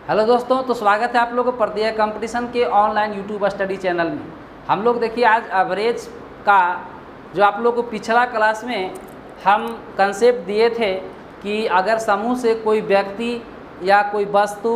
Hello दोस्तों, तो स्वागत है आप लोगों को प्रत्यय कंपटीशन के ऑनलाइन यूट्यूब स्टडी चैनल में। हम लोग देखिए आज एवरेज का जो आप लोगों को पिछला क्लास में हम कंसेप्ट दिए थे कि अगर समूह से कोई व्यक्ति या कोई वस्तु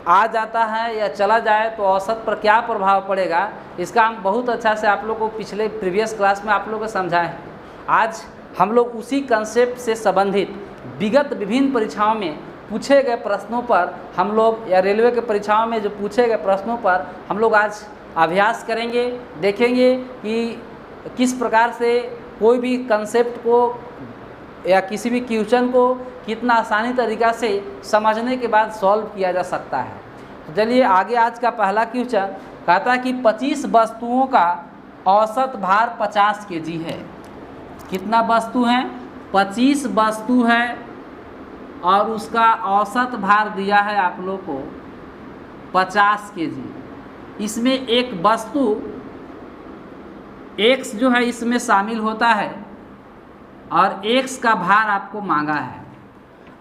आ जाता है या चला जाए तो औसत पर क्या प्रभाव पड़ेगा, इसका हम बहुत अच्छा से आप लोगों को पिछले प्रीवियस क्लास में आप लोगों को समझाए हैं। आज हम लोग उसी कंसेप्ट से संबंधित विगत विभिन्न परीक्षाओं में पूछे गए प्रश्नों पर हम लोग या रेलवे के परीक्षाओं में जो पूछे गए प्रश्नों पर हम लोग आज अभ्यास करेंगे, देखेंगे कि किस प्रकार से कोई भी कंसेप्ट को या किसी भी क्वेश्चन को कितना आसानी तरीक़ा से समझने के बाद सॉल्व किया जा सकता है। तो चलिए आगे, आज का पहला क्वेश्चन कहता है कि 25 वस्तुओं का औसत भार 50 केजी है। कितना वस्तु हैं? 25 वस्तु है और उसका औसत भार दिया है आप लोग को 50 केजी। इसमें एक वस्तु x जो है इसमें शामिल होता है और x का भार आपको मांगा है।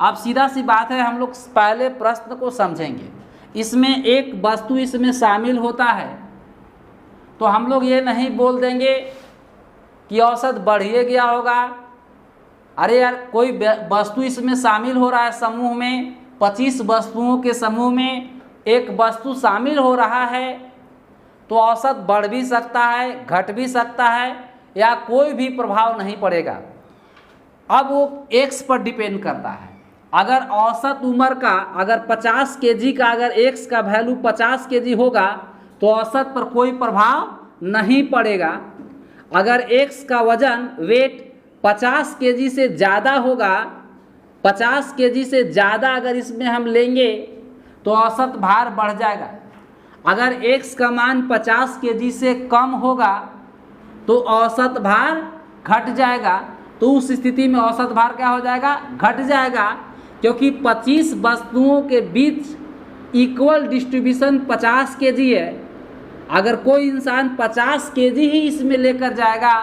अब सीधा सी बात है, हम लोग पहले प्रश्न को समझेंगे। इसमें एक वस्तु इसमें शामिल होता है तो हम लोग ये नहीं बोल देंगे कि औसत बढ़िए गया होगा। अरे यार, कोई वस्तु इसमें शामिल हो रहा है, समूह में 25 वस्तुओं के समूह में एक वस्तु शामिल हो रहा है तो औसत बढ़ भी सकता है, घट भी सकता है या कोई भी प्रभाव नहीं पड़ेगा। अब वो x पर डिपेंड करता है। अगर औसत उम्र का अगर 50 केजी का अगर x का वैल्यू 50 केजी होगा तो औसत पर कोई प्रभाव नहीं पड़ेगा। अगर x का वजन वेट 50 केजी से ज़्यादा होगा, 50 केजी से ज़्यादा अगर इसमें हम लेंगे तो औसत भार बढ़ जाएगा। अगर x का मान 50 केजी से कम होगा तो औसत भार घट जाएगा। तो उस स्थिति में औसत भार क्या हो जाएगा? घट जाएगा, क्योंकि 25 वस्तुओं के बीच इक्वल डिस्ट्रीब्यूशन 50 केजी है। अगर कोई इंसान 50 केजी ही इसमें लेकर जाएगा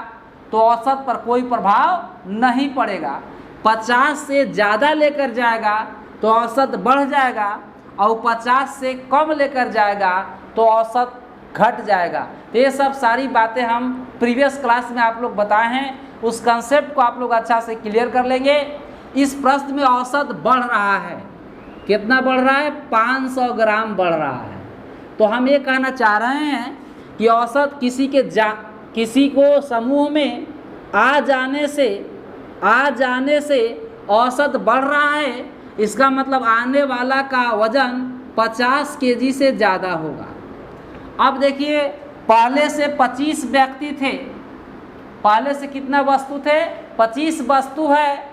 तो औसत पर कोई प्रभाव नहीं पड़ेगा। 50 से ज़्यादा लेकर जाएगा तो औसत बढ़ जाएगा और 50 से कम लेकर जाएगा तो औसत घट जाएगा। तो ये सब सारी बातें हम प्रीवियस क्लास में आप लोग बताए हैं, उस कंसेप्ट को आप लोग अच्छा से क्लियर कर लेंगे। इस प्रश्न में औसत बढ़ रहा है। कितना बढ़ रहा है? 500 ग्राम बढ़ रहा है। तो हम ये कहना चाह रहे हैं कि औसत किसी को समूह में आ जाने से औसत बढ़ रहा है, इसका मतलब आने वाला का वजन 50 केजी से ज़्यादा होगा। अब देखिए, पहले से 25 व्यक्ति थे, पहले से कितना वस्तु थे? 25 वस्तु है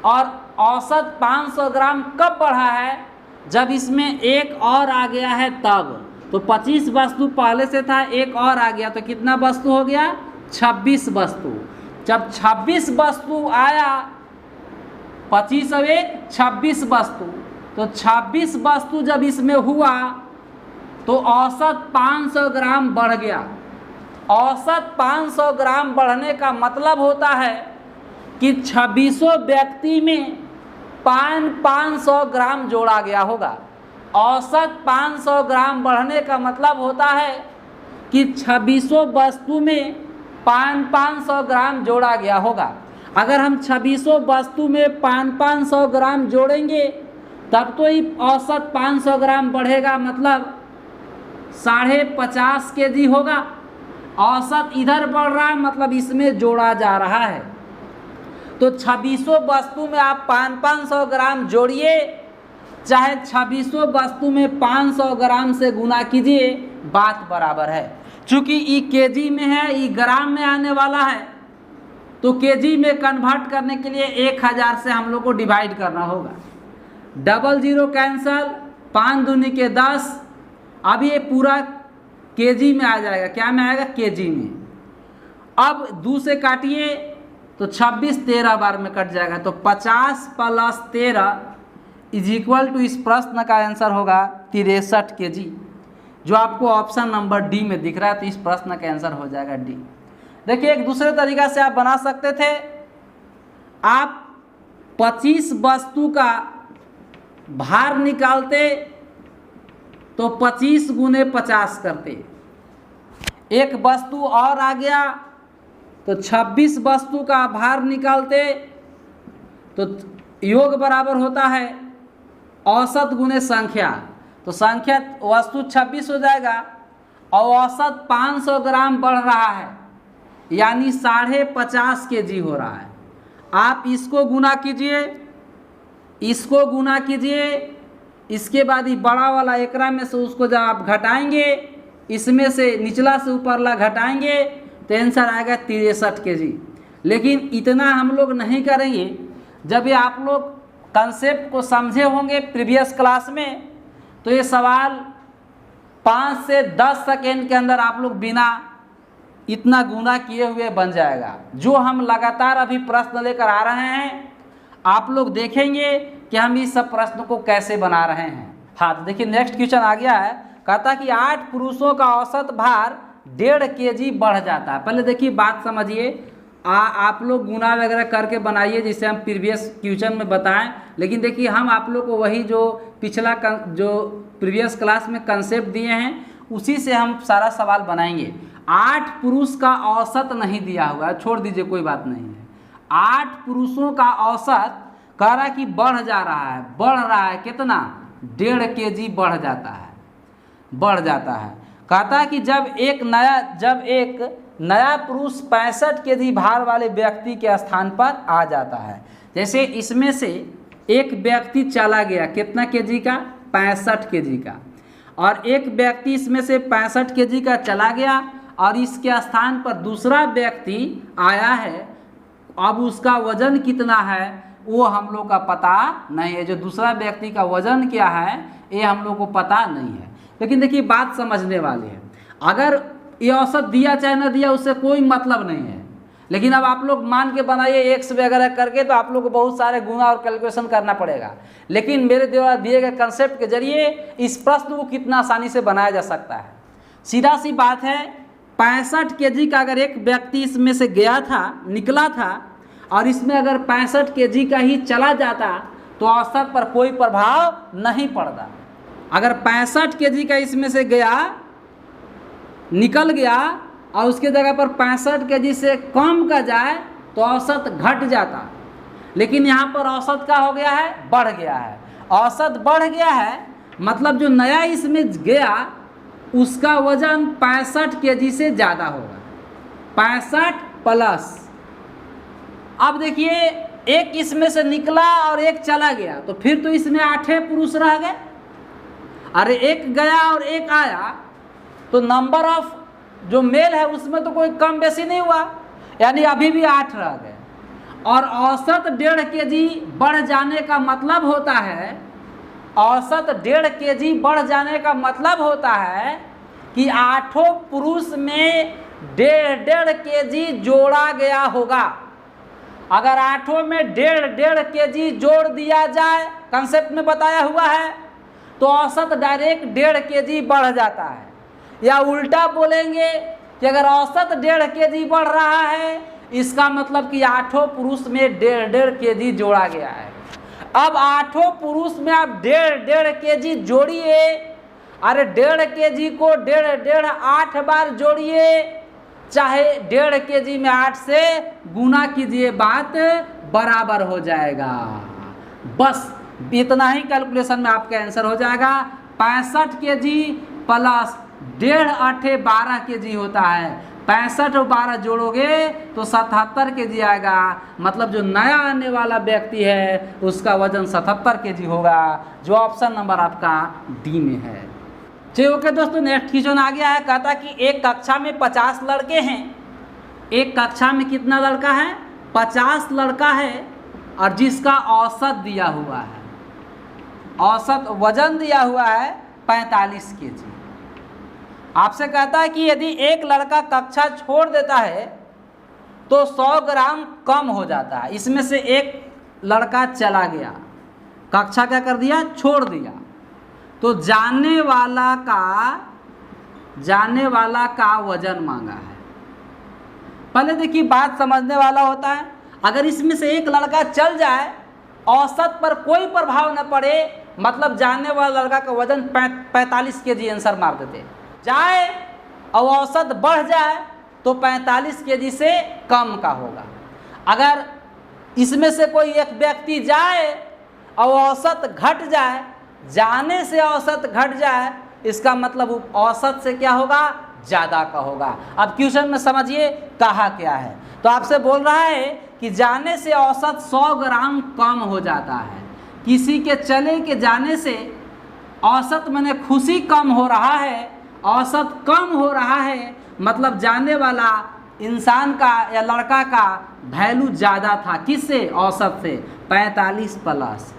और औसत 500 ग्राम कब बढ़ा है? जब इसमें एक और आ गया है तब। तो 25 वस्तु पहले से था, एक और आ गया तो कितना वस्तु हो गया? 26 वस्तु। जब 26 वस्तु आया, 25 और 1 26 वस्तु, तो 26 वस्तु जब इसमें हुआ तो औसत 500 ग्राम बढ़ गया। औसत 500 ग्राम बढ़ने का मतलब होता है कि 26 व्यक्ति में 500 ग्राम जोड़ा गया होगा। औसत 500 ग्राम बढ़ने का मतलब होता है कि 26 वस्तु में 500 ग्राम जोड़ा गया होगा। अगर हम 26 वस्तु में 500 ग्राम जोड़ेंगे तब तो ही औसत 500 ग्राम बढ़ेगा, मतलब 50.5 केजी होगा। औसत इधर बढ़ रहा है, मतलब इसमें जोड़ा जा रहा है। तो 26 वस्तु में आप 500 ग्राम जोड़िए, चाहे 26 वस्तु में 500 ग्राम से गुना कीजिए, बात बराबर है। चूँकि ई केजी में है, ई ग्राम में आने वाला है, तो केजी में कन्वर्ट करने के लिए 1000 से हम लोग को डिवाइड करना होगा। डबल जीरो कैंसल, 5 दूनी के 10। अब ये पूरा केजी में आ जाएगा। क्या में आएगा? केजी में। अब 2 से काटिए तो 26 13 बार में कट जाएगा। तो 50 + 13 इज इक्वल टू, इस प्रश्न का आंसर होगा 63 केजी, जो आपको ऑप्शन नंबर डी में दिख रहा है। तो इस प्रश्न का आंसर हो जाएगा डी। देखिए, एक दूसरे तरीका से आप बना सकते थे। आप 25 वस्तु का भार निकालते तो 25 गुने 50 करते। एक वस्तु और आ गया तो 26 वस्तु का भार निकालते, तो योग बराबर होता है औसत गुने संख्या। तो संख्या वस्तु 26 हो जाएगा और औसत 500 ग्राम बढ़ रहा है, यानी 50.5 kg हो रहा है। आप इसको गुना कीजिए, इसको गुना कीजिए, इसके बाद ही बड़ा वाला एकरा में से उसको जब आप घटाएंगे, इसमें से निचला से ऊपरला घटाएंगे तो आंसर आएगा 63 kg। लेकिन इतना हम लोग नहीं करेंगे। जब ये आप लोग कंसेप्ट को समझे होंगे प्रीवियस क्लास में, तो ये सवाल 5 से 10 सेकेंड के अंदर आप लोग बिना इतना गुना किए हुए बन जाएगा। जो हम लगातार अभी प्रश्न लेकर आ रहे हैं, आप लोग देखेंगे कि हम इस सब प्रश्न को कैसे बना रहे हैं। हाँ, तो देखिए नेक्स्ट क्वेश्चन आ गया है। कहता कि 8 पुरुषों का औसत भार 1.5 kg बढ़ जाता है। पहले देखिए बात समझिए, आप लोग गुना वगैरह करके बनाइए जिसे हम प्रीवियस क्वेश्चन में बताएं। लेकिन देखिए हम आप लोग को वही जो पिछला जो प्रीवियस क्लास में कंसेप्ट दिए हैं उसी से हम सारा सवाल बनाएंगे। 8 पुरुष का औसत नहीं दिया हुआ है, छोड़ दीजिए, कोई बात नहीं है। 8 पुरुषों का औसत कह रहा है कि बढ़ जा रहा है। बढ़ रहा है कितना? 1.5 kg बढ़ जाता है, बढ़ जाता है। कहता है कि जब एक नया पुरुष 65 kg भार वाले व्यक्ति के स्थान पर आ जाता है। जैसे इसमें से एक व्यक्ति चला गया, कितना kg का? 65 kg का। और एक व्यक्ति इसमें से 65 kg का चला गया और इसके स्थान पर दूसरा व्यक्ति आया है। अब उसका वजन कितना है वो हम लोग का पता नहीं है। जो दूसरा व्यक्ति का वजन क्या है ये हम लोग को पता नहीं है। लेकिन देखिए बात समझने वाली है। अगर ये औसत दिया चाहे ना दिया उससे कोई मतलब नहीं है। लेकिन अब आप लोग मान के बनाइए एक्स वगैरह करके, तो आप लोग को बहुत सारे गुना और कैलकुलेशन करना पड़ेगा। लेकिन मेरे द्वारा दिए गए कंसेप्ट के जरिए इस प्रश्न को कितना आसानी से बनाया जा सकता है। सीधा सी बात है, 65 kg का अगर एक व्यक्ति इसमें से गया था, निकला था, और इसमें अगर 65 kg का ही चला जाता तो औसत पर कोई प्रभाव नहीं पड़ता। अगर 65 kg का इसमें से गया, निकल गया और उसके जगह पर 65 kg से कम का जाए तो औसत घट जाता। लेकिन यहाँ पर औसत का हो गया है, बढ़ गया है। औसत बढ़ गया है मतलब जो नया इसमें गया उसका वजन 65 kg से ज़्यादा होगा, 65 प्लस। अब देखिए एक इसमें से निकला और एक चला गया, तो फिर तो इसमें 8 पुरुष रह गए। अरे एक गया और एक आया तो नंबर ऑफ जो मेल है उसमें तो कोई कम बेसी नहीं हुआ, यानी अभी भी 8 रह गए। और औसत 1.5 kg बढ़ जाने का मतलब होता है, औसत 1.5 kg बढ़ जाने का मतलब होता है कि 8 पुरुष में 1.5 kg जोड़ा गया होगा। अगर 8 में 1.5 kg जोड़ दिया जाए, कंसेप्ट में बताया हुआ है, तो औसत डायरेक्ट 1.5 kg बढ़ जाता है। या उल्टा बोलेंगे कि अगर औसत 1.5 kg बढ़ रहा है, इसका मतलब कि 8 पुरुष में 1.5 kg जोड़ा गया है। अब 8 पुरुष में आप 1.5 kg जोड़िए। अरे 1.5 kg को 1.5 8 बार जोड़िए, चाहे 1.5 kg में 8 से गुना कीजिए, बात बराबर हो जाएगा। बस इतना ही कैलकुलेशन में आपका आंसर हो जाएगा। 65 kg प्लस 1.5 8 12 kg होता है। 65 और 12 जोड़ोगे तो 77 kg आएगा। मतलब जो नया आने वाला व्यक्ति है उसका वजन 77 kg होगा, जो ऑप्शन नंबर आपका डी में है। चलिए ओके दोस्तों, नेक्स्ट क्वेश्चन आ गया है। कहता कि एक कक्षा में 50 लड़के हैं। एक कक्षा में कितना लड़का है? 50 लड़का है, और जिसका औसत दिया हुआ है, औसत वजन दिया हुआ है 45 kg। आपसे कहता है कि यदि एक लड़का कक्षा छोड़ देता है तो 100 ग्राम कम हो जाता है। इसमें से एक लड़का चला गया, कक्षा क्या कर दिया? छोड़ दिया। तो जाने वाला का वजन मांगा है। पहले देखिए बात समझने वाला होता है। अगर इसमें से एक लड़का चल जाए, औसत पर कोई प्रभाव न पड़े, मतलब जाने वाला लड़का का वजन 45 केजी आंसर मार देते। जाए और औसत बढ़ जाए तो 45 केजी से कम का होगा। अगर इसमें से कोई एक व्यक्ति जाए और औसत घट जाए, जाने से औसत घट जाए, इसका मतलब औसत से क्या होगा, ज़्यादा का होगा। अब क्वेश्चन में समझिए कहा क्या है। तो आपसे बोल रहा है कि जाने से औसत 100 ग्राम कम हो जाता है। किसी के चले के जाने से औसत माने खुशी कम हो रहा है, औसत कम हो रहा है, मतलब जाने वाला इंसान का या लड़का का वैल्यू ज़्यादा था। किससे, औसत से। 45 प्लस,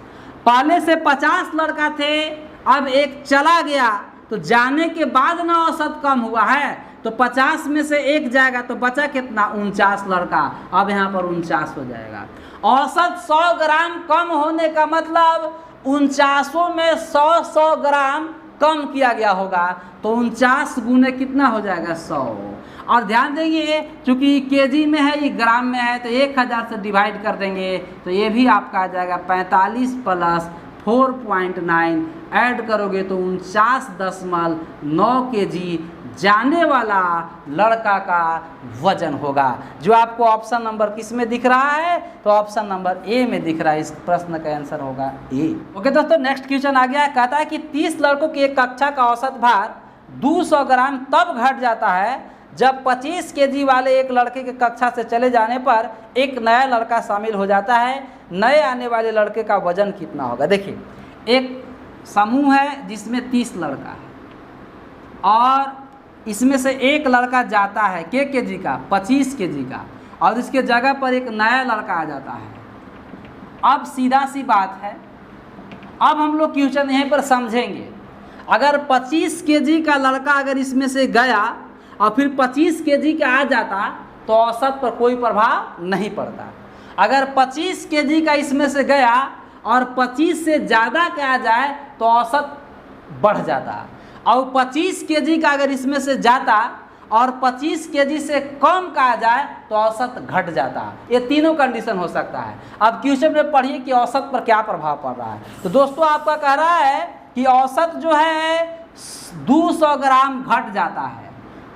पहले से 50 लड़का थे, अब एक चला गया तो जाने के बाद ना औसत कम हुआ है, तो 50 में से एक जाएगा तो बचा कितना, 49 लड़का। अब यहाँ पर 49 हो जाएगा। औसत 100 ग्राम कम होने का मतलब 49 में 100 ग्राम कम किया गया होगा, तो 49 गुने कितना हो जाएगा, 100। और ध्यान देंगे चूँकि केजी में है, ये ग्राम में है, तो 1000 से डिवाइड कर देंगे तो ये भी आपका आ जाएगा 45 प्लस 4.9 ऐड करोगे तो 49.9 केजी जाने वाला लड़का का वजन होगा। जो आपको ऑप्शन नंबर किस में दिख रहा है, तो ऑप्शन नंबर ए में दिख रहा है। इस प्रश्न का आंसर होगा ए। ओके दोस्तों, नेक्स्ट क्वेश्चन आ गया। कहता है कि 30 लड़कों की एक कक्षा का औसत भार 200 ग्राम तब घट जाता है जब 25 केजी वाले एक लड़के के कक्षा से चले जाने पर एक नया लड़का शामिल हो जाता है। नए आने वाले लड़के का वजन कितना होगा। देखिए, एक समूह है जिसमें 30 लड़का है और इसमें से एक लड़का जाता है केजी का, 25 केजी का, और इसके जगह पर एक नया लड़का आ जाता है। अब सीधा सी बात है, अब हम लोग क्वेश्चन यहीं पर समझेंगे। अगर 25 केजी का लड़का अगर इसमें से गया और फिर 25 केजी का आ जाता तो औसत पर कोई प्रभाव नहीं पड़ता। अगर 25 केजी का इसमें से गया और 25 से ज़्यादा का आ जाए तो औसत बढ़ जाता, और 25 केजी का अगर इसमें से जाता और 25 केजी से कम का आ जाए तो औसत घट जाता। ये तीनों कंडीशन हो सकता है। अब क्वेश्चन में पढ़िए कि औसत पर क्या प्रभाव पड़ रहा है। तो दोस्तों आपका कह रहा है कि औसत जो है 200 ग्राम घट जाता है।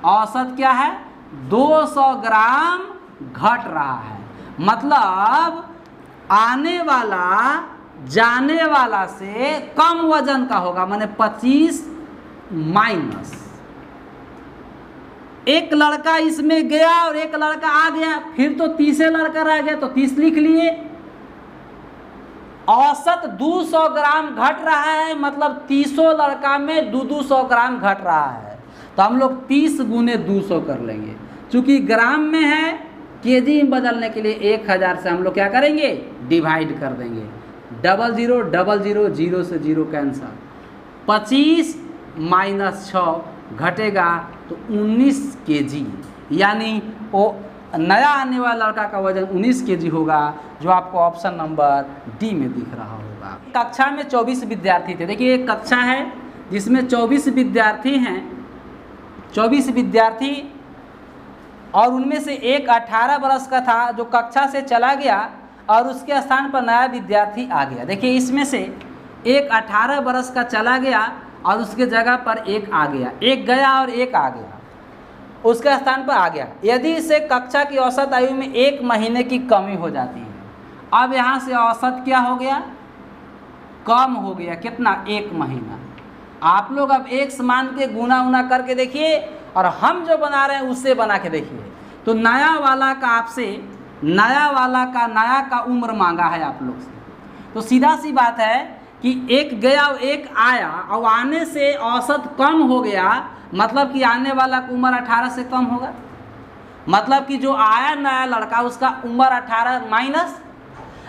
औसत क्या है, 200 ग्राम घट रहा है, मतलब आने वाला जाने वाला से कम वजन का होगा, माने 25 माइनस। एक लड़का इसमें गया और एक लड़का आ गया, फिर तो 30 लड़का रह गया तो 30 लिख लिए। औसत 200 ग्राम घट रहा है, मतलब 30 लड़का में 200 ग्राम घट रहा है, तो हम लोग 30 गुने 200 कर लेंगे। चूंकि ग्राम में है, केजी में बदलने के लिए 1000 से हम लोग क्या करेंगे, डिवाइड कर देंगे। 00 00 0 से 0 कैंसर, 25 माइनस 6 घटेगा तो 19 केजी, यानी वो नया आने वाला लड़का का वजन 19 केजी होगा, जो आपको ऑप्शन नंबर डी में दिख रहा होगा। कक्षा में 24 विद्यार्थी थे। देखिए एक कक्षा है जिसमें 24 विद्यार्थी हैं, 24 विद्यार्थी, और उनमें से एक 18 वर्ष का था जो कक्षा से चला गया और उसके स्थान पर नया विद्यार्थी आ गया। देखिए इसमें से एक 18 वर्ष का चला गया और उसके जगह पर एक आ गया, एक गया और एक आ गया, उसके स्थान पर आ गया। यदि इसे कक्षा की औसत आयु में 1 महीने की कमी हो जाती है, अब यहाँ से औसत क्या हो गया, कम हो गया। कितना, 1 महीना। आप लोग अब एक समान के गुना उना करके देखिए और हम जो बना रहे हैं उससे बना के देखिए। तो नया वाला का आपसे नया का उम्र मांगा है आप लोग से, तो सीधा सी बात है कि एक गया और एक आया और आने से औसत कम हो गया, मतलब कि आने वाला का उम्र 18 से कम होगा। मतलब कि जो आया नया लड़का उसका उम्र 18 माइनस,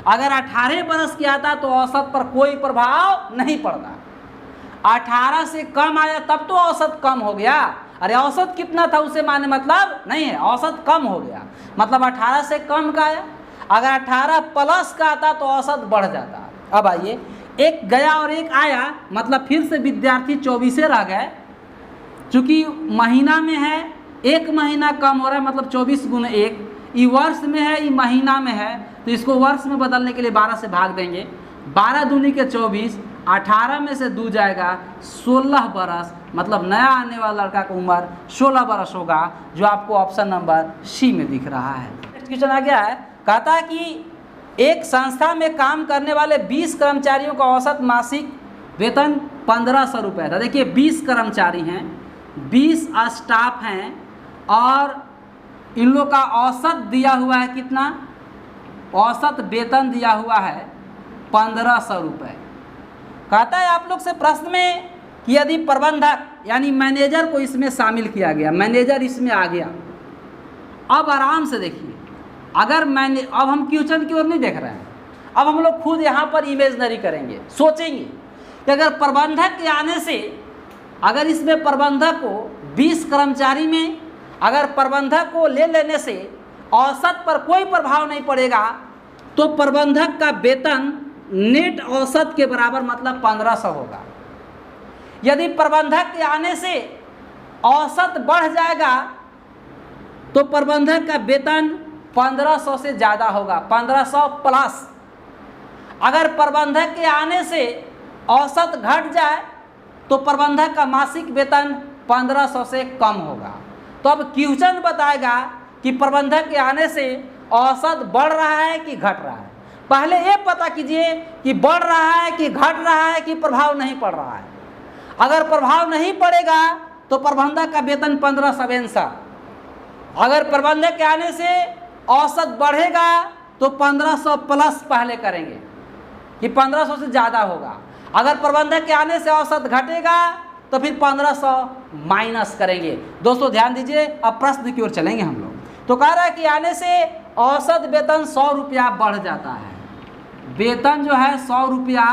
अगर 18 बरस की आता तो औसत पर कोई प्रभाव नहीं पड़ता। 18 से कम आया तब तो औसत कम हो गया। अरे औसत कितना था उसे माने मतलब नहीं है, औसत कम हो गया, मतलब 18 से कम का आया। अगर 18 प्लस का आता तो औसत बढ़ जाता। अब आइए, एक गया और एक आया, मतलब फिर से विद्यार्थी 24 रह गए। चूँकि महीना में है, 1 महीना कम हो रहा है, मतलब 24 गुने 1। ये वर्ष में है, ये महीना में है, तो इसको वर्ष में बदलने के लिए 12 से भाग देंगे। 12 दूनी के 24, 18 में से 2 जाएगा 16 बरस, मतलब नया आने वाला लड़का की उम्र 16 बरस होगा, जो आपको ऑप्शन नंबर सी में दिख रहा है। नेक्स्ट क्वेश्चन आ गया है, कहता है कि एक संस्था में काम करने वाले 20 कर्मचारियों का औसत मासिक वेतन 1500 रुपये था। देखिए 20 कर्मचारी हैं, 20 स्टाफ हैं और इन लोग का औसत दिया हुआ है कितना, औसत वेतन दिया हुआ है 1500 रुपये। कहता है आप लोग से प्रश्न में कि यदि प्रबंधक यानी मैनेजर को इसमें शामिल किया गया, मैनेजर इसमें आ गया, अब आराम से देखिए, अगर मैंने अब हम क्वेश्चन की ओर नहीं देख रहे हैं, अब हम लोग खुद यहाँ पर इमेजनरी करेंगे, सोचेंगे कि अगर प्रबंधक के आने से, अगर इसमें प्रबंधक को 20 कर्मचारी में अगर प्रबंधक को ले लेने से औसत पर कोई प्रभाव नहीं पड़ेगा, तो प्रबंधक का वेतन नेट औसत के बराबर मतलब 1500 होगा। यदि प्रबंधक के आने से औसत बढ़ जाएगा तो प्रबंधक का वेतन 1500 से ज़्यादा होगा, 1500 प्लस। अगर प्रबंधक के आने से औसत घट जाए तो प्रबंधक का मासिक वेतन 1500 से कम होगा। तो अब क्वेश्चन बताएगा कि प्रबंधक के आने से औसत बढ़ रहा है कि घट रहा है। पहले ये पता कीजिए कि बढ़ रहा है कि घट रहा है कि प्रभाव नहीं पड़ रहा है। अगर प्रभाव नहीं पड़ेगा तो प्रबंधक का वेतन 1500। अगर प्रबंधक के आने से औसत बढ़ेगा तो 1500 प्लस पहले करेंगे कि 1500 से ज़्यादा होगा। अगर प्रबंधक के आने से औसत घटेगा तो फिर 1500 माइनस करेंगे। दोस्तों ध्यान दीजिए, अब प्रश्न की ओर चलेंगे हम लोग। तो कह रहा है कि आने से औसत वेतन 100 रुपया बढ़ जाता है, वेतन जो है 100 रुपया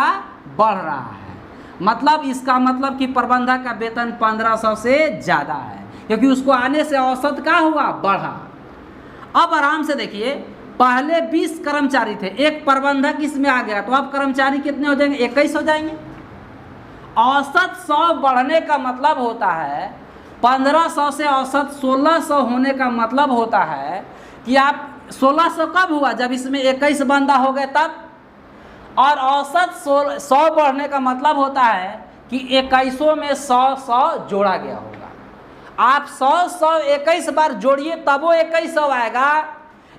बढ़ रहा है, मतलब इसका मतलब कि प्रबंधक का वेतन 1500 से ज़्यादा है, क्योंकि उसको आने से औसत क्या हुआ, बढ़ा। अब आराम से देखिए, पहले 20 कर्मचारी थे, एक प्रबंधक इसमें आ गया, तो अब कर्मचारी कितने हो जाएंगे, 21 हो जाएंगे। औसत 100 बढ़ने का मतलब होता है 1500 से औसत 1600 होने का मतलब होता है कि आप 1600 कब हुआ, जब इसमें 21 बंदा हो गए तब। और औसत 100 बढ़ने का मतलब होता है कि 21 में 100 जोड़ा गया होगा। आप 100 21 बार जोड़िए तब वो 2100 आएगा,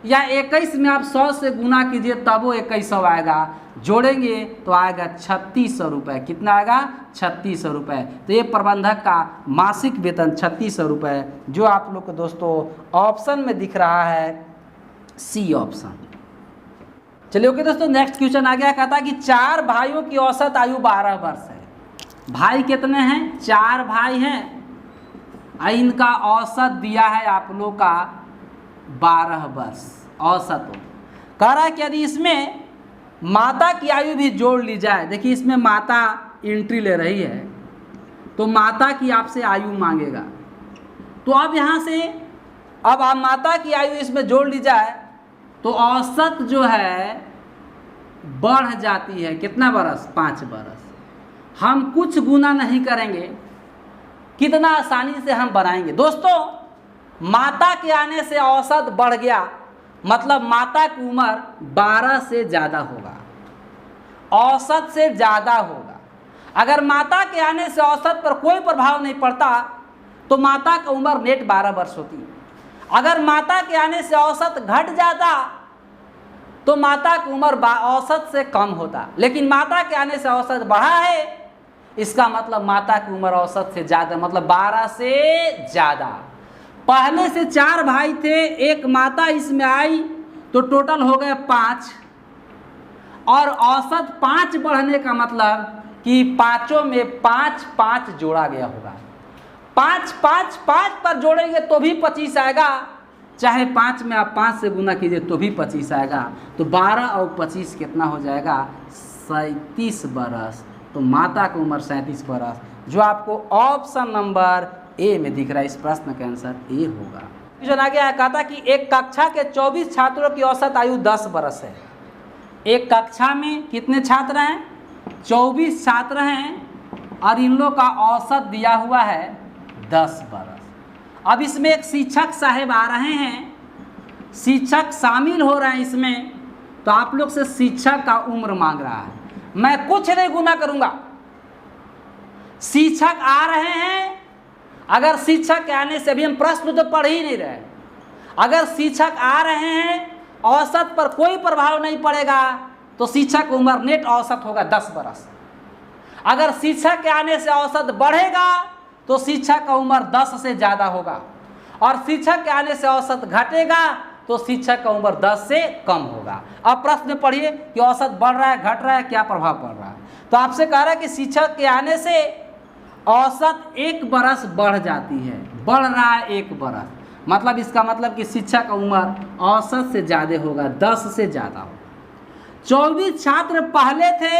या 21 में आप 100 से गुना कीजिए तब वो 2100 आएगा। जोड़ेंगे तो आएगा 3600 रुपये। कितना आएगा, 3600 रुपये। तो ये प्रबंधक का मासिक वेतन 3600 रुपये, जो आप लोग को दोस्तों ऑप्शन में दिख रहा है सी ऑप्शन। चलिए ओके दोस्तों, नेक्स्ट क्वेश्चन आ गया। कहता है कि 4 भाइयों की औसत आयु 12 वर्ष है। भाई कितने हैं, 4 भाई हैं, इनका औसत दिया है आप लोग का 12 वर्ष औसत। कह रहा है कि यदि इसमें माता की आयु भी जोड़ ली जाए, देखिए इसमें माता एंट्री ले रही है, तो माता की आपसे आयु मांगेगा। तो अब यहाँ से अब आप माता की आयु इसमें जोड़ ली जाए तो औसत जो है बढ़ जाती है। कितना बरस, 5 बरस। हम कुछ गुना नहीं करेंगे, कितना आसानी से हम बनाएंगे। दोस्तों माता के आने से औसत बढ़ गया, मतलब माता की उम्र 12 से ज़्यादा होगा, औसत से ज़्यादा होगा। अगर माता के आने से औसत पर कोई प्रभाव नहीं पड़ता तो माता की उम्र नेट 12 वर्ष होती। अगर माता के आने से औसत घट जाता तो माता की उम्र औसत से कम होता, लेकिन माता के आने से औसत बढ़ा है, इसका मतलब माता की उम्र औसत से ज़्यादा, मतलब 12 से ज़्यादा। पहले से 4 भाई थे, एक माता इसमें आई, तो टोटल हो गए 5, और औसत 5 बढ़ने का मतलब कि पाँचों में 5 जोड़ा गया होगा। 5 पर जोड़ेंगे तो भी 25 आएगा, चाहे 5 में आप 5 से गुना कीजिए तो भी 25 आएगा। तो 12 और 25 कितना हो जाएगा, 37 बरस। तो माता की उम्र 37 बरस, जो आपको ऑप्शन नंबर ए में दिख रहा है। इस प्रश्न का आंसर ए होगा। क्वेश्चन आ गया है, कहता कि एक कक्षा के 24 छात्रों की औसत आयु 10 बरस है। एक कक्षा में कितने छात्र हैं, 24 छात्र हैं, और इन लोग का औसत दिया हुआ है 10 बरस। अब इसमें एक शिक्षक साहब आ रहे हैं, शिक्षक शामिल हो रहे हैं इसमें, तो आप लोग से शिक्षक का उम्र मांग रहा है। मैं कुछ नहीं गुना करूँगा, शिक्षक आ रहे हैं, अगर शिक्षक के आने से, अभी हम प्रश्न तो पढ़ ही नहीं रहे, अगर शिक्षक आ रहे हैं औसत पर कोई प्रभाव नहीं पड़ेगा तो शिक्षक उम्र नेट औसत होगा 10 बरस। अगर शिक्षक के आने से औसत बढ़ेगा तो शिक्षक का उम्र 10 से ज़्यादा होगा, और शिक्षक के आने से औसत घटेगा तो शिक्षक का उम्र 10 से कम होगा। अब प्रश्न पढ़िए कि औसत बढ़ रहा है, घट रहा है, क्या प्रभाव पड़ रहा है। तो आपसे कह रहा है कि शिक्षक के आने से औसत 1 बरस बढ़ जाती है, बढ़ रहा है 1 बरस, मतलब इसका मतलब कि शिक्षक का उम्र औसत से ज़्यादा होगा, 10 से ज़्यादा होगा। 24 छात्र पहले थे,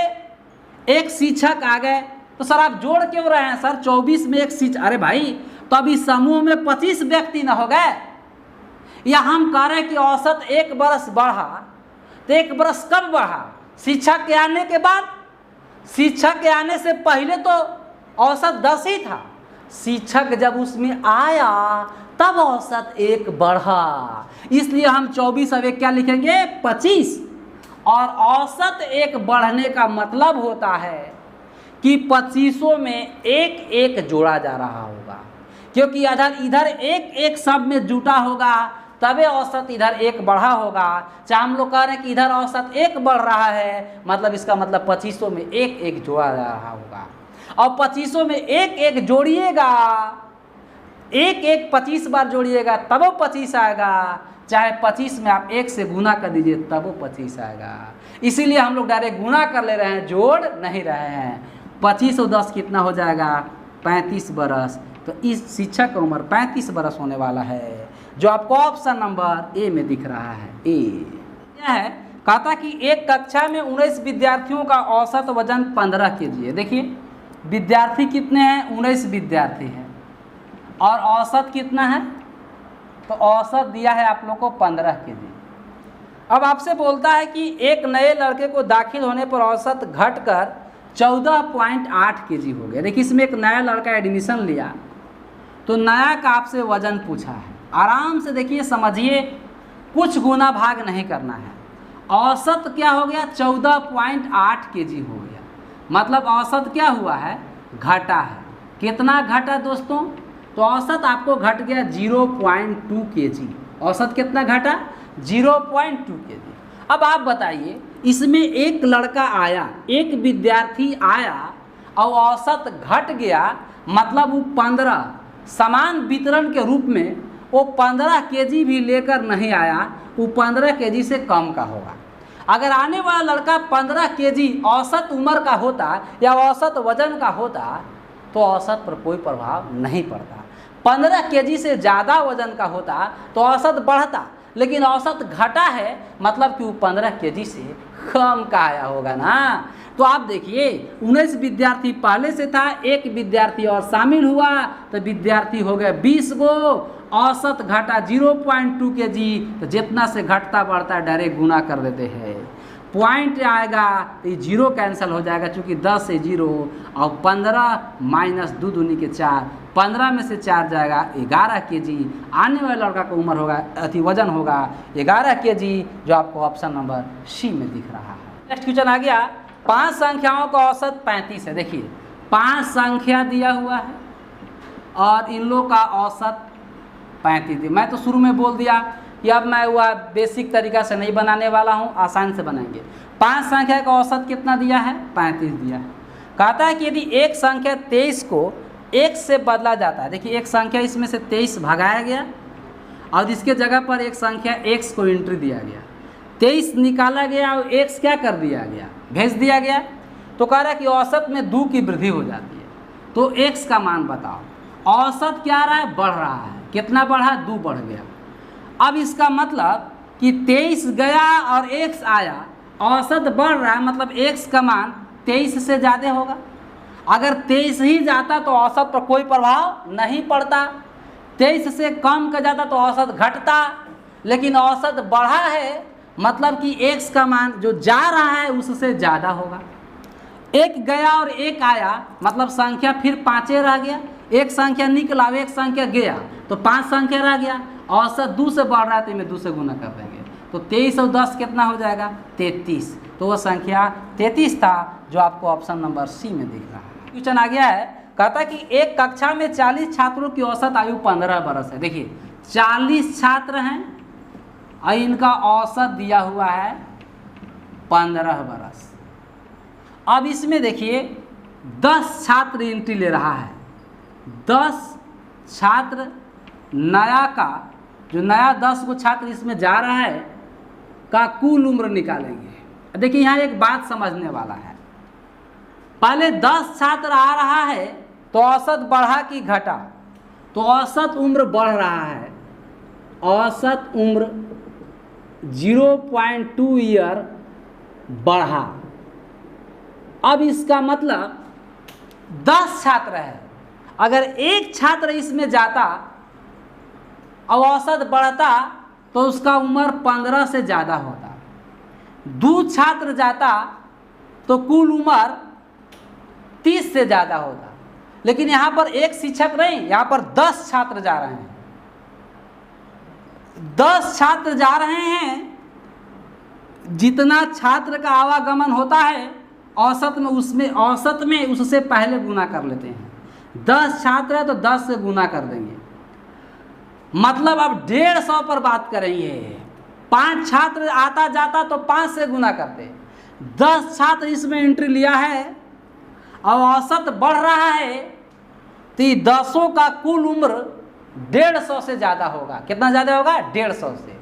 एक शिक्षक आ गए, तो सर आप जोड़ क्यों रहे हैं सर, 24 में एक शिक्षक, अरे भाई तो अभी समूह में 25 व्यक्ति न हो गए, या हम कह रहे हैं कि औसत 1 बरस बढ़ा, तो 1 बरस कब बढ़ा, शिक्षक के आने के बाद। शिक्षक के आने से पहले तो औसत 10 ही था, शिक्षक जब उसमें आया तब औसत 1 बढ़ा, इसलिए हम 24 अब क्या लिखेंगे 25, और औसत 1 बढ़ने का मतलब होता है कि 25 में 1 जोड़ा जा रहा होगा, क्योंकि इधर 1 सब में जुटा होगा तबे औसत इधर 1 बढ़ा होगा। चाहे हम लोग कह रहे हैं कि इधर औसत 1 बढ़ रहा है, मतलब इसका मतलब 25 में 1 जोड़ा जा रहा होगा, और 25 में 1 जोड़िएगा, 1 25 बार जोड़िएगा तब वो 25 आएगा, चाहे 25 में आप 1 से गुना कर दीजिए तब वो 25 आएगा। इसीलिए हम लोग डायरेक्ट गुना कर ले रहे हैं, जोड़ नहीं रहे हैं। 25 और 10 कितना हो जाएगा 35 बरस, तो इस शिक्षक का उम्र 35 बरस होने वाला है, जो आपको ऑप्शन नंबर ए में दिख रहा है। ए क्या है, कहता कि एक कक्षा में 19 विद्यार्थियों का औसत वजन 15 kg है। देखिए विद्यार्थी कितने हैं, 19 विद्यार्थी हैं, और औसत कितना है, तो औसत दिया है आप लोग को 15 kg। अब आपसे बोलता है कि एक नए लड़के को दाखिल होने पर औसत घटकर 14.8 kg हो गया। देखिए इसमें एक नया लड़का एडमिशन लिया, तो नया का आपसे वजन पूछा है, आराम से देखिए समझिए, कुछ गुना भाग नहीं करना है। औसत क्या हो गया 14.8 kg हो गया, मतलब औसत क्या हुआ है, घटा है। कितना घटा दोस्तों, तो औसत आपको घट गया 0.2 kg। औसत कितना घटा 0.2 kg। अब आप बताइए, इसमें एक लड़का आया, एक विद्यार्थी आया और औसत घट गया, मतलब वो 15 समान वितरण के रूप में वो 15 kg भी लेकर नहीं आया, वो 15 kg से कम का होगा। अगर आने वाला लड़का 15 kg औसत उम्र का होता या औसत वजन का होता तो औसत पर कोई प्रभाव नहीं पड़ता। 15 kg से ज़्यादा वजन का होता तो औसत बढ़ता, लेकिन औसत घटा है, मतलब कि वो 15 kg से कम का आया होगा ना। तो आप देखिए 19 विद्यार्थी पहले से था, एक विद्यार्थी और शामिल हुआ तो विद्यार्थी हो गए 20 गो, औसत घटा 0.2 kg। तो जितना से घटता बढ़ता डायरेक्ट गुना कर देते हैं, पॉइंट आएगा तो ये 0 कैंसिल हो जाएगा, चूँकि 10 से 0 और 15 माइनस 2 दूनी के 4, 15 में से 4 जाएगा 11 kg। आने वाले लड़का का उम्र होगा वजन होगा 11 kg, जो आपको ऑप्शन नंबर सी में दिख रहा है। नेक्स्ट क्वेश्चन आ गया, 5 संख्याओं का औसत 35 है। देखिए 5 संख्या दिया हुआ है और इन लोग का औसत 35 है। मैं तो शुरू में बोल दिया कि अब मैं वह बेसिक तरीका से नहीं बनाने वाला हूँ, आसान से बनाएंगे। 5 संख्या का औसत कितना दिया है 35 दिया है। कहता है कि यदि एक संख्या 23 को 1 से बदला जाता है, देखिए एक संख्या इसमें से 23 भगाया गया और इसके जगह पर एक संख्या x को एंट्री दिया गया, 23 निकाला गया और x क्या कर दिया गया, भेज दिया गया। तो कह रहा है कि औसत में 2 की वृद्धि हो जाती है, तो x का मान बताओ। औसत क्या रहा है, बढ़ रहा है, कितना बढ़ा 2 बढ़ गया। अब इसका मतलब कि 23 गया और x आया, औसत बढ़ रहा है, मतलब x का मान 23 से ज़्यादा होगा। अगर 23 ही जाता तो औसत पर कोई प्रभाव नहीं पड़ता, 23 से कम का जाता तो औसत घटता, लेकिन औसत बढ़ा है, मतलब कि x का मान जो जा रहा है उससे ज़्यादा होगा। 1 गया और 1 आया, मतलब संख्या फिर 5 रह गया। एक संख्या निकला, एक संख्या गया, तो 5 संख्या रह गया। औसत 2 से बढ़ रहा है तो इनमें 2 से गुना कर देंगे, तो 23 और 10 कितना हो जाएगा 33। तो वह संख्या 33 था, जो आपको ऑप्शन नंबर सी में दिख रहा है। क्वेश्चन आ गया है, कहता कि एक कक्षा में 40 छात्रों की औसत आयु 15 वर्ष है। देखिए 40 छात्र हैं और इनका औसत दिया हुआ है 15 वर्ष। अब इसमें देखिए 10 छात्र एंट्री ले रहा है, 10 छात्र नया का, जो नया 10 को छात्र इसमें जा रहा है का कुल उम्र निकालेंगे। देखिए यहाँ एक बात समझने वाला है, पहले 10 छात्र आ रहा है तो औसत बढ़ा कि घटा, तो औसत उम्र बढ़ रहा है, औसत उम्र 0.2 ईयर बढ़ा। अब इसका मतलब 10 छात्र है, अगर एक छात्र इसमें जाता और औसत बढ़ता तो उसका उम्र 15 से ज़्यादा होता। 2 छात्र जाता तो कुल उम्र 30 से ज़्यादा होता। लेकिन यहाँ पर एक शिक्षक नहीं, यहाँ पर 10 छात्र जा रहे हैं। 10 छात्र जा रहे हैं, जितना छात्र का आवागमन होता है औसत में उससे पहले गुना कर लेते हैं। 10 छात्र है तो 10 से गुना कर देंगे, मतलब अब 150 पर बात करेंगे। 5 छात्र आता जाता तो 5 से गुना करते। 10 छात्र इसमें एंट्री लिया है और औसत बढ़ रहा है तो 10 का कुल उम्र 150 से ज़्यादा होगा। कितना ज़्यादा होगा? 150 से।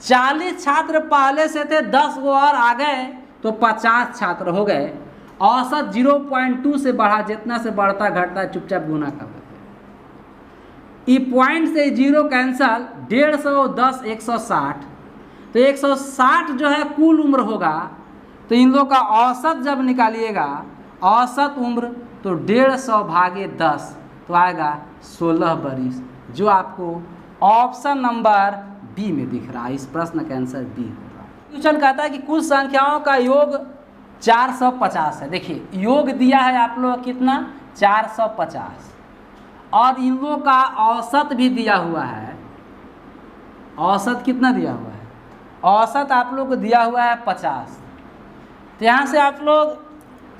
40 छात्र पहले से थे, 10 वो और आ गए तो 50 छात्र हो गए। औसत 0.2 से बढ़ा, जितना से बढ़ता घटता चुपचाप गुना कर देते। ई पॉइंट से 0 कैंसल, 150 10 160, तो 160 जो है कुल उम्र होगा। तो इन लोगों का औसत जब निकालिएगा, औसत उम्र तो 150 भागे 10 तो आएगा 16 बरिस, जो आपको ऑप्शन नंबर बी में दिख रहा है। इस प्रश्न का आंसर बी होगा। क्वेश्चन कहता है कि कुल संख्याओं का योग 450 है। देखिए योग दिया है आप लोग कितना, 450, और इन लोगों का औसत भी दिया हुआ है। औसत कितना दिया हुआ है? औसत आप लोग को दिया हुआ है 50। तो यहाँ से आप लोग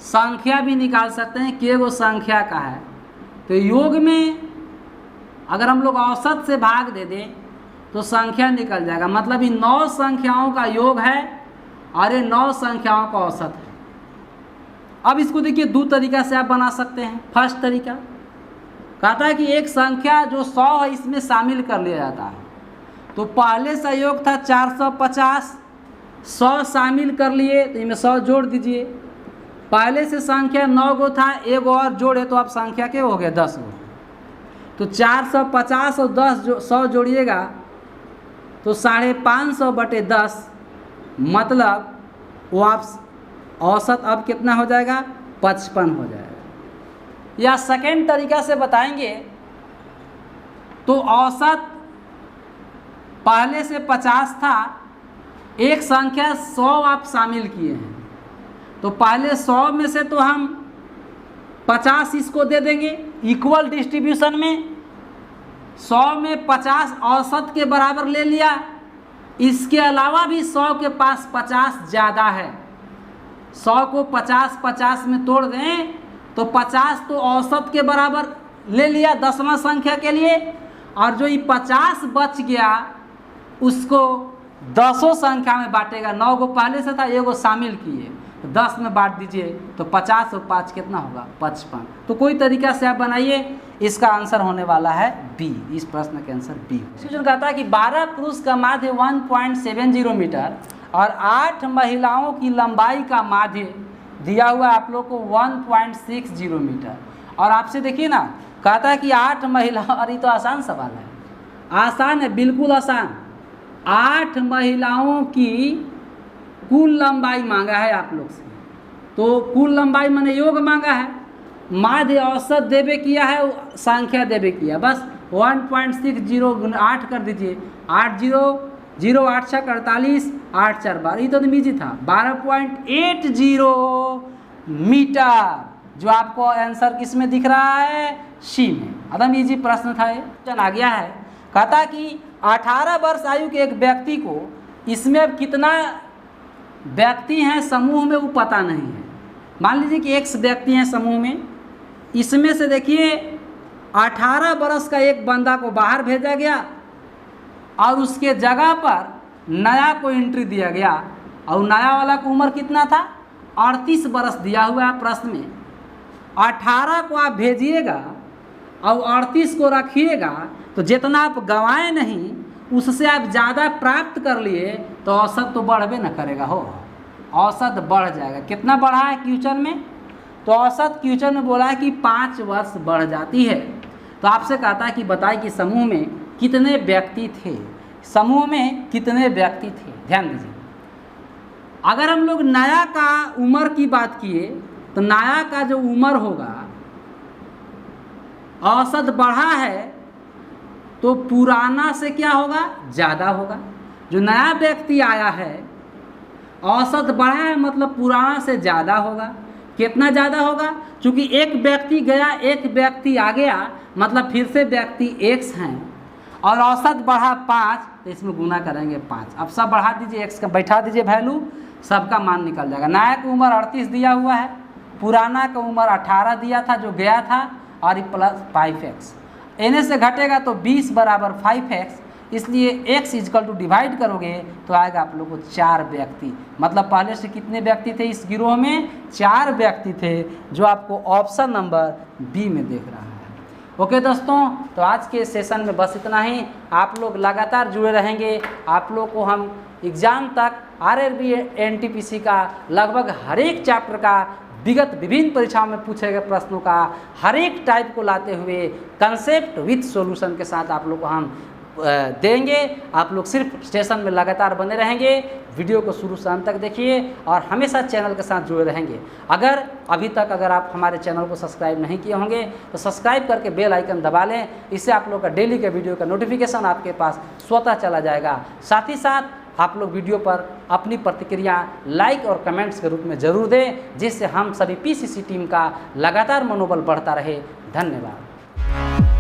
संख्या भी निकाल सकते हैं कि वो संख्या का है। तो योग में अगर हम लोग औसत से भाग दे दें तो संख्या निकल जाएगा, मतलब ये 9 संख्याओं का योग है और ये 9 संख्याओं का औसत है। अब इसको देखिए 2 तरीका से आप बना सकते हैं। फर्स्ट तरीका कहता है कि एक संख्या जो 100 है इसमें शामिल कर लिया जाता है। तो पहले से योग था 450, 100 शामिल कर लिए तो इनमें 100 जोड़ दीजिए। पहले से संख्या 9 गो था, एक और जोड़े तो अब संख्या के हो गए 10 गो। तो 450 और 100 जोड़िएगा तो 550 बटे 10, मतलब वो आप औसत अब कितना हो जाएगा? 55 हो जाएगा। या सेकेंड तरीका से बताएंगे तो औसत पहले से 50 था, एक संख्या 100 आप शामिल किए हैं, तो पहले 100 में से तो हम 50 इसको दे देंगे इक्वल डिस्ट्रीब्यूशन में। 100 में 50 औसत के बराबर ले लिया। इसके अलावा भी 100 के पास 50 ज़्यादा है। 100 को 50 में तोड़ दें तो 50 तो औसत के बराबर ले लिया 10वां संख्या के लिए, और जो ये 50 बच गया उसको 10 संख्या में बांटेगा। 9 को पहले से था, 1 को शामिल किए तो 10 में बांट दीजिए तो 50 और 5 कितना होगा? 55। तो कोई तरीका से आप बनाइए, इसका आंसर होने वाला है बी। इस प्रश्न का आंसर बी। क्वेश्चन कहता है कि 12 पुरुष का माध्य 1.70 मीटर और 8 महिलाओं की लंबाई का माध्य दिया हुआ है आप लोग को 1.60 मीटर। और आपसे देखिए ना, कहता है कि 8 महिला, और ये तो आसान सवाल है, आसान है, बिल्कुल आसान। 8 महिलाओं की कुल लंबाई मांगा है आप लोग से। तो कुल लंबाई मैंने योग मांगा है, माध्य औसत देवे किया है, संख्या देवे किया, बस 1.60 8 कर दीजिए। 8 0 0 8 6 48 8 4 12, ये तो इजी था। 12.80 मीटर, जो आपको आंसर किस में दिख रहा है? सी में। एकदम इजी प्रश्न था ये। चल आ गया है, कहता कि 18 वर्ष आयु के एक व्यक्ति को, इसमें अब कितना व्यक्ति हैं समूह में वो पता नहीं है। मान लीजिए कि X व्यक्ति हैं समूह में, इसमें से देखिए 18 बरस का एक बंदा को बाहर भेजा गया और उसके जगह पर नया को एंट्री दिया गया और नया वाला की उम्र कितना था 38 बरस दिया हुआ है प्रश्न में। 18 को आप भेजिएगा और 38 को रखिएगा तो जितना आप गंवाए नहीं उससे आप ज़्यादा प्राप्त कर लिए तो औसत तो बढ़बे न करेगा हो, औसत बढ़ जाएगा। कितना बढ़ा है क्वेश्चन में? तो औसत क्वेश्चन में बोला है कि 5 वर्ष बढ़ जाती है। तो आपसे कहता है कि बताए कि समूह में कितने व्यक्ति थे, समूह में कितने व्यक्ति थे। ध्यान दीजिए, अगर हम लोग नया का उम्र की बात किए तो नया का जो उम्र होगा औसत बढ़ा है तो पुराना से क्या होगा, ज़्यादा होगा। जो नया व्यक्ति आया है औसत बढ़ा है मतलब पुराना से ज़्यादा होगा। कितना ज़्यादा होगा? क्योंकि एक व्यक्ति गया एक व्यक्ति आ गया मतलब फिर से व्यक्ति x हैं और औसत बढ़ा 5 तो इसमें गुना करेंगे 5। अब सब बढ़ा दीजिए, x का बैठा दीजिए वैल्यू, सबका मान निकल जाएगा। नया की उम्र 38 दिया हुआ है, पुराना का उम्र 18 दिया था जो गया था और ये प्लस 5x, इन्हें से घटेगा तो 20 बराबर 5x, इसलिए x इजकल टू डिवाइड करोगे तो आएगा आप लोग को 4 व्यक्ति। मतलब पहले से कितने व्यक्ति थे इस गिरोह में? 4 व्यक्ति थे, जो आपको ऑप्शन नंबर बी में देख रहा है। ओके दोस्तों, तो आज के सेशन में बस इतना ही। आप लोग लगातार जुड़े रहेंगे। आप लोग को हम एग्ज़ाम तक RRB NTPC का लगभग हर एक चैप्टर का विगत विभिन्न परीक्षाओं में पूछे गए प्रश्नों का हर एक टाइप को लाते हुए कंसेप्ट विथ सॉल्यूशन के साथ आप लोग को हम देंगे। आप लोग सिर्फ स्टेशन में लगातार बने रहेंगे, वीडियो को शुरू से अंत तक देखिए और हमेशा चैनल के साथ जुड़े रहेंगे। अगर अभी तक आप हमारे चैनल को सब्सक्राइब नहीं किए होंगे तो सब्सक्राइब करके बेल आइकन दबा लें, इससे आप लोग का डेली के वीडियो का नोटिफिकेशन आपके पास स्वतः चला जाएगा। साथ ही साथ आप लोग वीडियो पर अपनी प्रतिक्रिया लाइक और कमेंट्स के रूप में ज़रूर दें, जिससे हम सभी PCC टीम का लगातार मनोबल बढ़ता रहे। धन्यवाद।